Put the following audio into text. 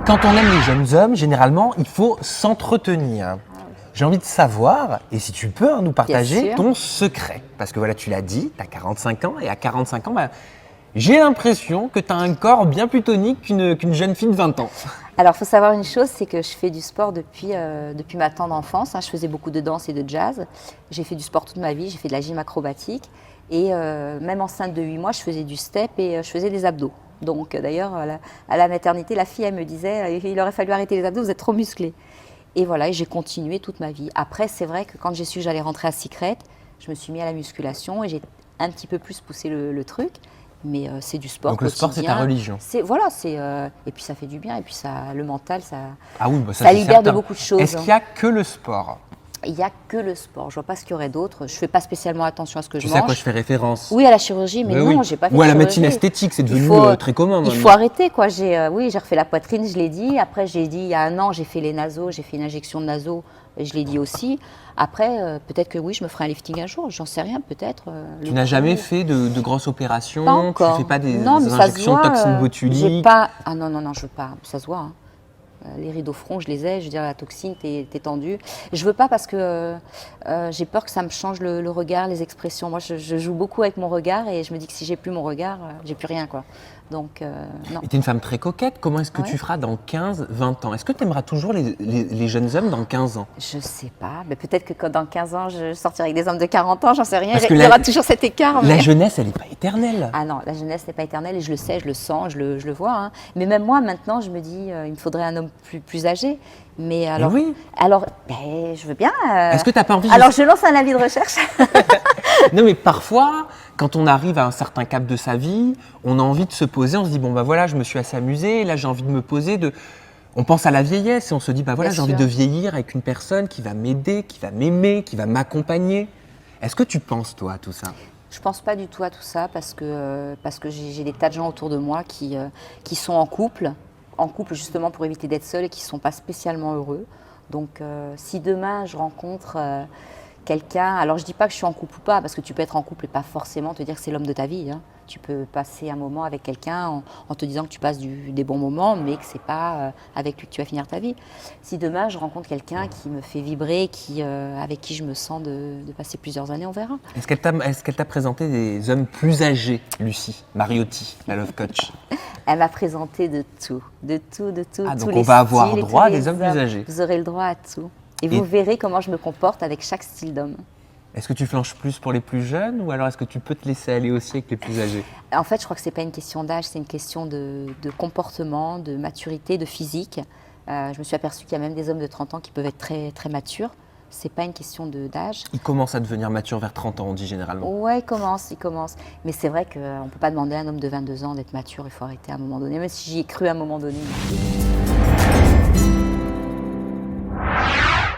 Quand on aime les jeunes hommes, généralement, il faut s'entretenir. J'ai envie de savoir, et si tu peux nous partager ton secret. Parce que voilà, tu l'as dit, tu as 45 ans, et à 45 ans, j'ai l'impression que tu as un corps bien plus tonique qu'une jeune fille de 20 ans. Alors, il faut savoir une chose, c'est que je fais du sport depuis ma tendre enfance. Je faisais beaucoup de danse et de jazz. J'ai fait du sport toute ma vie, j'ai fait de la gym acrobatique. Et même enceinte de 8 mois, je faisais du step et je faisais des abdos. Donc d'ailleurs, à la maternité, la fille, elle me disait « il aurait fallu arrêter les abdos, vous êtes trop musclés ». Et voilà, et j'ai continué toute ma vie. Après, c'est vrai que quand j'ai su que j'allais rentrer à Secret, je me suis mis à la musculation et j'ai un petit peu plus poussé le truc. Mais c'est du sport Donc le sport, c'est ta religion. Voilà, et puis ça fait du bien, et puis le mental, ça ça libère de beaucoup de choses. Est-ce qu'il n'y a que le sport ? Il n'y a que le sport. Je ne vois pas ce qu'il y aurait d'autre. Je ne fais pas spécialement attention à ce que je mange. Tu sais à quoi je fais référence ? Oui, à la chirurgie, mais non, j'ai pas fait de chirurgie. Ou à la médecine esthétique, c'est devenu très commun maintenant. Il faut arrêter, quoi. J'ai refait la poitrine, je l'ai dit. Après, j'ai dit, il y a 1 an, j'ai fait les nasos, j'ai fait une injection de nasos, et je l'ai dit aussi. Après, peut-être que oui, je me ferai un lifting un jour, j'en sais rien, peut-être. Tu n'as jamais fait de grosses opérations ? Pas encore. Tu ne fais pas des injections de toxines botuliques ? Ah non, je veux pas, ça se voit. Hein. Les rides au front, je les ai, je veux dire, la toxine, t'es tendue. Je veux pas parce que j'ai peur que ça me change le regard, les expressions. Moi, je joue beaucoup avec mon regard et je me dis que si j'ai plus mon regard, j'ai plus rien, quoi. Donc, non. Et tu es une femme très coquette. Comment est-ce que tu feras dans 15, 20 ans ? Est-ce que tu aimeras toujours les jeunes hommes dans 15 ans ? Je sais pas. Mais peut-être que dans 15 ans, je sortirai avec des hommes de 40 ans, j'en sais rien. Parce Il y aura toujours cet écart. La jeunesse, elle n'est pas éternelle. Ah non, la jeunesse n'est pas éternelle et je le sais, je le sens, je le vois. Hein. Mais même moi, maintenant, je me dis, il me faudrait un homme plus âgé. Mais alors, je veux bien. Est-ce que tu n'as pas envie Alors, je lance un avis de recherche. Non, mais parfois, quand on arrive à un certain cap de sa vie, on a envie de se poser, on se dit, bon, voilà, je me suis assez amusé, là, j'ai envie de me poser, On pense à la vieillesse et on se dit, j'ai envie de vieillir avec une personne qui va m'aider, qui va m'aimer, qui va m'accompagner. Est-ce que tu penses, toi, à tout ça ? Je ne pense pas du tout à tout ça parce que j'ai des tas de gens autour de moi qui sont en couple justement pour éviter d'être seul et qui ne sont pas spécialement heureux. Donc, si demain, je rencontre quelqu'un, alors je ne dis pas que je suis en couple ou pas, parce que tu peux être en couple et pas forcément te dire que c'est l'homme de ta vie. Hein. Tu peux passer un moment avec quelqu'un en te disant que tu passes des bons moments, mais que ce n'est pas avec lui que tu vas finir ta vie. Si demain, je rencontre quelqu'un qui me fait vibrer, avec qui je me sens de passer plusieurs années, on verra. Est-ce qu'elle t'a présenté des hommes plus âgés, Lucie Mariotti, la Love Coach ? Elle m'a présenté de tout. Ah, donc on va avoir droit à des hommes plus âgés. Vous aurez le droit à tout. Et vous verrez comment je me comporte avec chaque style d'homme. Est-ce que tu flanches plus pour les plus jeunes ou alors est-ce que tu peux te laisser aller aussi avec les plus âgés ? En fait, je crois que ce n'est pas une question d'âge, c'est une question de comportement, de maturité, de physique. Je me suis aperçue qu'il y a même des hommes de 30 ans qui peuvent être très, très matures. Ce n'est pas une question d'âge. Ils commencent à devenir matures vers 30 ans, on dit généralement. Oui, ils commencent. Mais c'est vrai qu'on ne peut pas demander à un homme de 22 ans d'être mature, il faut arrêter à un moment donné, même si j'y ai cru à un moment donné.